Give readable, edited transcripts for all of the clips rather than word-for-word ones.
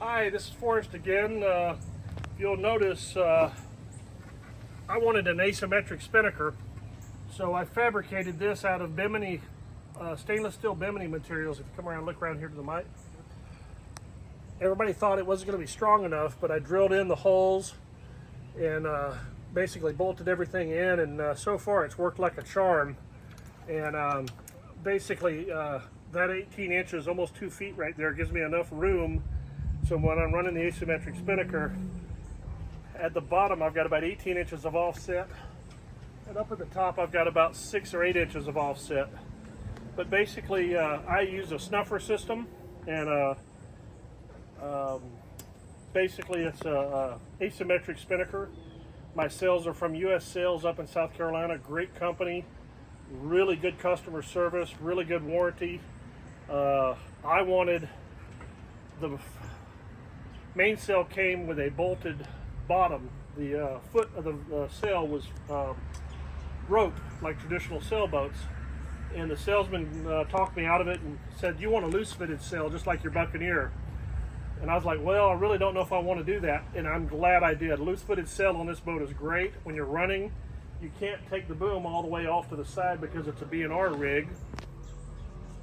Hi, this is Forrest again. If you'll notice, I wanted an asymmetric spinnaker, so I fabricated this out of Bimini, stainless steel Bimini materials. If you come around, look around here to the mic. Everybody thought it wasn't going to be strong enough, but I drilled in the holes and basically bolted everything in, and so far it's worked like a charm. And basically, that 18 inches, almost 2 feet right there, gives me enough room. So when I'm running the asymmetric spinnaker, at the bottom I've got about 18 inches of offset, and up at the top I've got about 6 or 8 inches of offset. But basically I use a snuffer system, and basically it's a asymmetric spinnaker. My sales are from US Sales up in South Carolina. Great company, really good customer service, really good warranty. I wanted the mainsail came with a bolted bottom. The foot of the sail was roped like traditional sailboats, and the salesman talked me out of it and said, "You want a loose fitted sail just like your Buccaneer." And I was like, well, I really don't know if I want to do that, and I'm glad I did. Loose fitted sail on this boat is great. When you're running, you can't take the boom all the way off to the side because it's a B&R rig,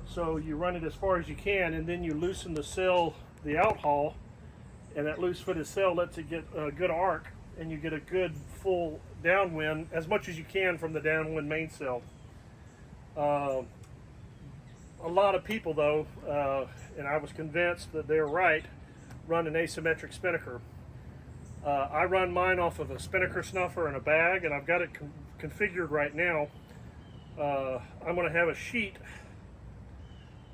so you run it as far as you can, and then you loosen the sail, the outhaul, and that loose fitted sail lets it get a good arc, and you get a good full downwind, as much as you can from the downwind mainsail. A lot of people though, and I was convinced that they're right, run an asymmetric spinnaker. I run mine off of a spinnaker snuffer and a bag, and I've got it configured right now. I'm going to have a sheet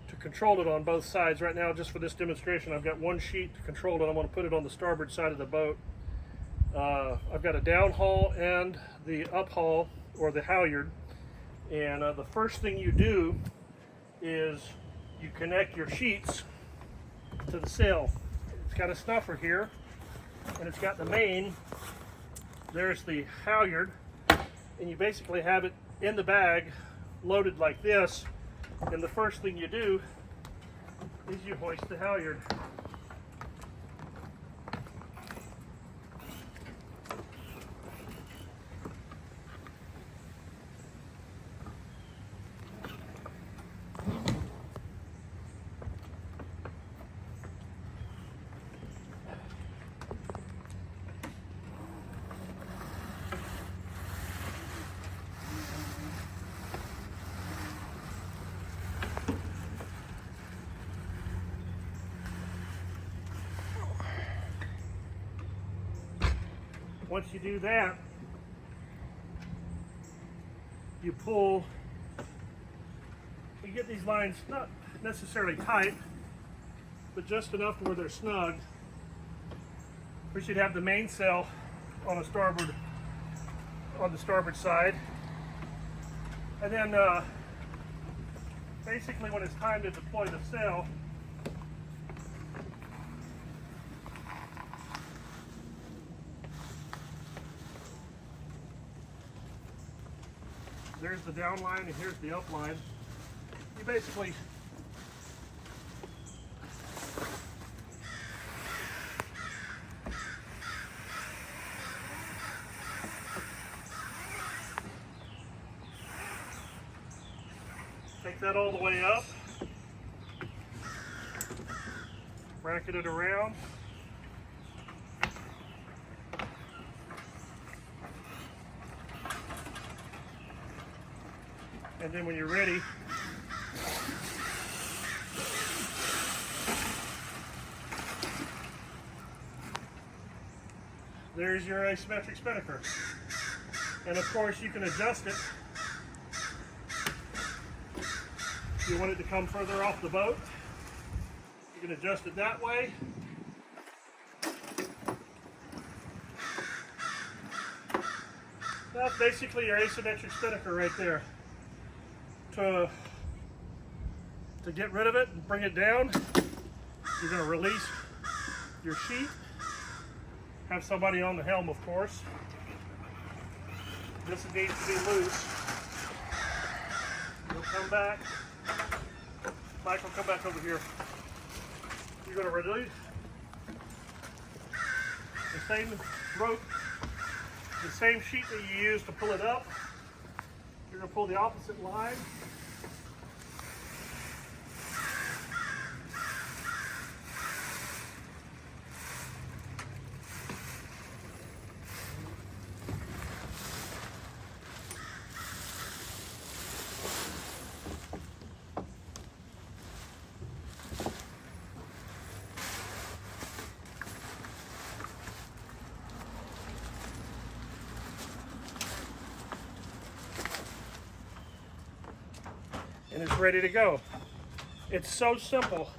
to control it on both sides. Right now, just for this demonstration, I've got one sheet to control it. I'm going to put it on the starboard side of the boat. I've got a downhaul and the uphaul, or the halyard. And the first thing you do is you connect your sheets to the sail. It's got a snuffer here, and it's got the main. There's the halyard, and you basically have it in the bag, loaded like this. And the first thing you do is you hoist the halyard. Once you do that, you pull, you get these lines not necessarily tight, but just enough to where they're snug. We should have the mainsail on the starboard side. And then basically when it's time to deploy the sail, there's the down line and here's the up line. You basically take that all the way up, bracket it around, and then when you're ready, there's your asymmetric spinnaker. And of course you can adjust it. If you want it to come further off the boat, you can adjust it that way. That's basically your asymmetric spinnaker right there. To get rid of it and bring it down, you're going to release your sheet. Have somebody on the helm, of course. This needs to be loose. You'll come back. Michael, come back over here. You're going to release The same rope, the same sheet that you use to pull it up. You're going to pull the opposite line. And it's ready to go. It's so simple.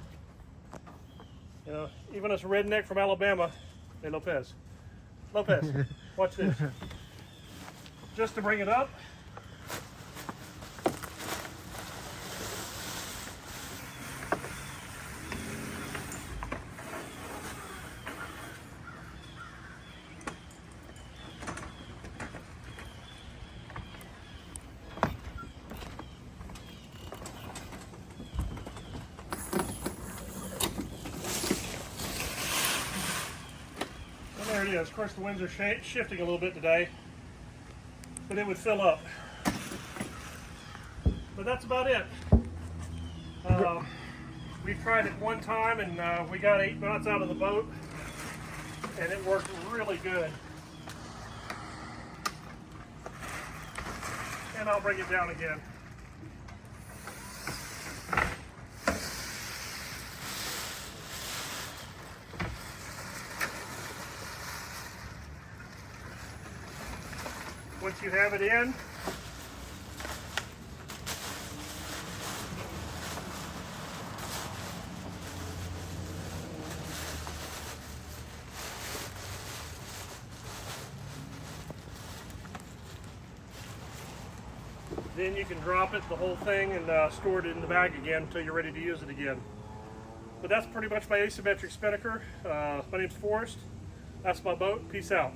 You know, even us redneck from Alabama, hey Lopez, watch this. Just to bring it up. There it is. Of course, the winds are shifting a little bit today, but it would fill up. But that's about it. We tried it one time, and we got 8 knots out of the boat, and it worked really good. And I'll bring it down again. Once you have it in, then you can drop it, the whole thing, and store it in the bag again until you're ready to use it again. But that's pretty much my asymmetric spinnaker. My name's Forrest. That's my boat. Peace out.